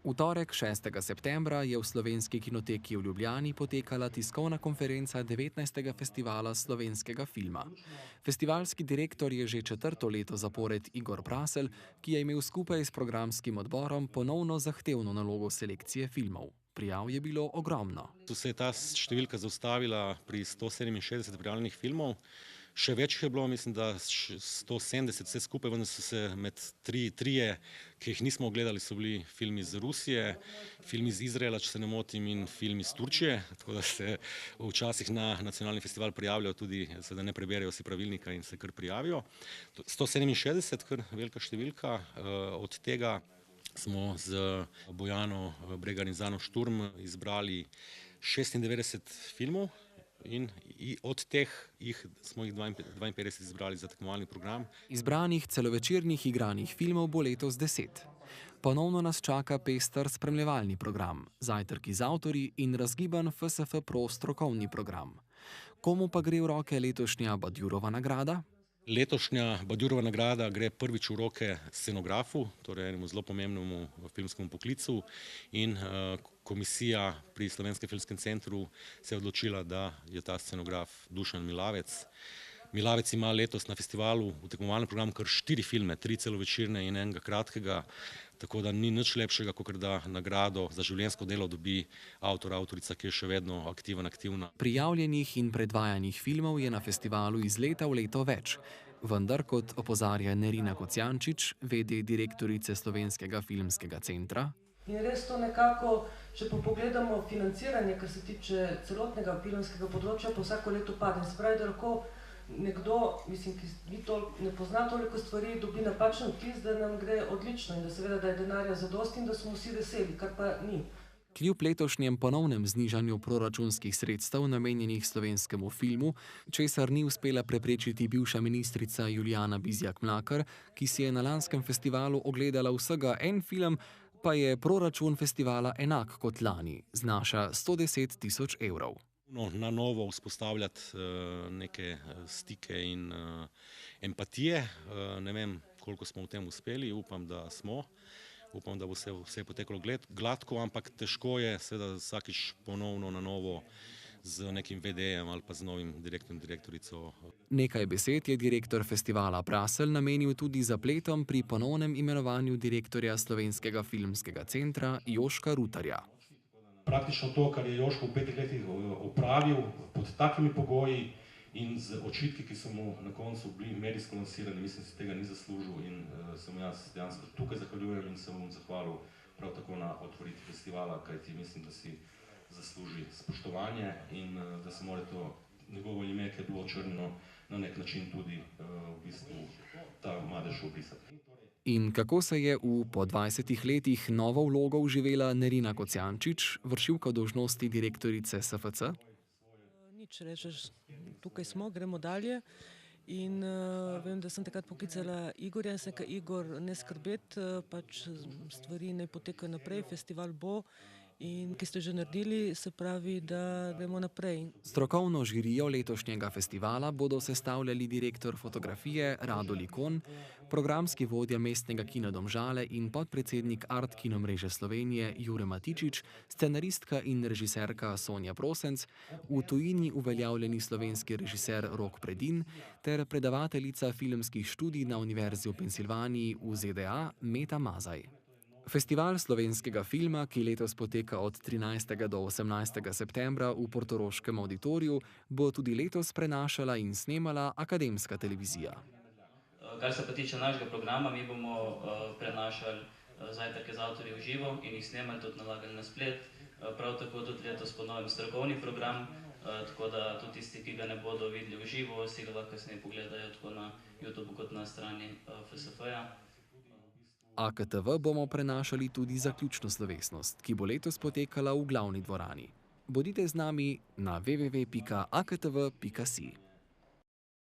V torek 6. septembra je v Slovenski kinoteki v Ljubljani potekala tiskovna konferenca 19. festivala slovenskega filma. Festivalski direktor je že četrto leto zapored Igor Prasel, ki je imel skupaj s programskim odborom ponovno zahtevno nalogo selekcije filmov. Prijav je bilo ogromno. Tu se je ta številka zaustavila pri 167 prijavljenih filmov. Še več je bilo, mislim, da 170 vse skupaj, vendar so se med trije, ki jih nismo ogledali, so bili filmi iz Rusije, film iz Izraela, če se ne motim, in film iz Turčije, tako da se včasih na nacionalni festival prijavljajo tudi, da ne preberejo si pravilnika in se kar prijavijo. 167, kar velika številka, od tega smo z Bojano Bregar in Zano Šturm izbrali 96 filmov in od teh smo jih 52 izbrali za tekmovalni program. Izbranih celovečernih igranih filmov bo letos 10. Ponovno nas čaka pester spremljevalni program, zajtrki z avtorji in razgiban FSF Pro strokovni program. Komu pa gre v roke letošnja Badjurova nagrada? Letošnja Badjurova nagrada gre prvič v roke scenografu, torej enemu zelo pomembnemu filmskemu poklicu, in komisija pri Slovenskem filmskem centru se je odločila, da je ta scenograf Dušan Milavec. Milavec ima letos na festivalu v tekmovalnem programu kar 4 filme, 3 celovečerne in enega kratkega, tako da ni nič lepšega, kot da nagrado za življenjsko delo dobi avtorica, ki je še vedno aktivna. Prijavljenih in predvajanih filmov je na festivalu iz leta v leto več. Vendar, kot opozarja Nerina Kocijančič, v.d. direktorice Slovenskega filmskega centra, in res to nekako, če pa pogledamo financiranje, kar se tiče celotnega filmskega področja, pa vsako leto pade. Se pravi, da lahko nekdo, ki ne pozna toliko stvari, dobi napačen vtis, da nam gre odlično in da seveda, da je denarja zadosti in da smo vsi veseli, kar pa ni. Kljub letošnjem ponovnem znižanju proračunskih sredstev namenjenih slovenskemu filmu, česar ni uspela preprečiti bivša ministrica Julijana Bizjak-Mlakar, ki si je na lanskem festivalu ogledala vsega en film, pa je proračun festivala enak kot lani, znaša 110 tisoč evrov. Na novo vzpostavljati neke stike in empatije. Ne vem, koliko smo v tem uspeli, upam, da smo. Upam, da bo vse potekalo gladko, ampak težko je seveda vsakič ponovno na novo z nekim VD-jem ali pa z novim direktorico. Nekaj besed je direktor festivala Prasel namenil tudi zapletom pri ponovnem imenovanju direktorja Slovenskega filmskega centra Joška Rutarja. Praktično to, kar je Joško v 5 letih opravil pod takimi pogoji in z očitki, ki so mu na koncu bili medijsko lansirani, mislim, da se tega ni zaslužil in se mu jaz dejansko tukaj zahvaljujem in se mu zahvalil prav tako na otvoritvi festivala, kajti mislim, da si zasluži spoštovanje in da se mora to njegovo ime, ki je bilo očrnjeno, na nek način tudi v bistvu ta madež obrisati. In kako se je po 20 letih novo vlogo vživela Nerina Kocijančič, vršilka dolžnosti direktorice SFC? Nič rečeš, tukaj smo, gremo dalje. In vem, da sem takrat poklicala Igorja in sem rekel, Igor, ne skrbeti, pač stvari ne potekajo naprej, festival bo. In ki ste že naredili, se pravi, da gremo naprej. Strokovno žirijo letošnjega festivala bodo sestavljali direktor fotografije Rado Likon, programski vodja Mestnega kina Domžale in podpredsednik Art Kino mreže Slovenije Jure Matičič, scenaristka in režiserka Sonja Prosenc, v tujini uveljavljeni slovenski režiser Rok Predin ter predavateljica filmskih študij na Univerzi v Pensilvaniji v ZDA Meta Mazaj. Festival slovenskega filma, ki letos poteka od 13. do 18. septembra v portoroškem auditoriju, bo tudi letos prenašala in snemala akademska televizija. Kar se pa tiče našega programa, mi bomo prenašali zajtrke z avtorji v živo in jih snemali, tudi nalagali na splet. Prav tako tudi letos po novem strokovni program, tako da tudi tisti, ki ga ne bodo videli v živo, si ga lahko kasneje pogledajo tako na YouTube kot na strani FSF-ja. AKTV bomo prenašali tudi zaključno slovesnost, ki bo letos potekala v glavni dvorani. Bodite z nami na www.aktv.si.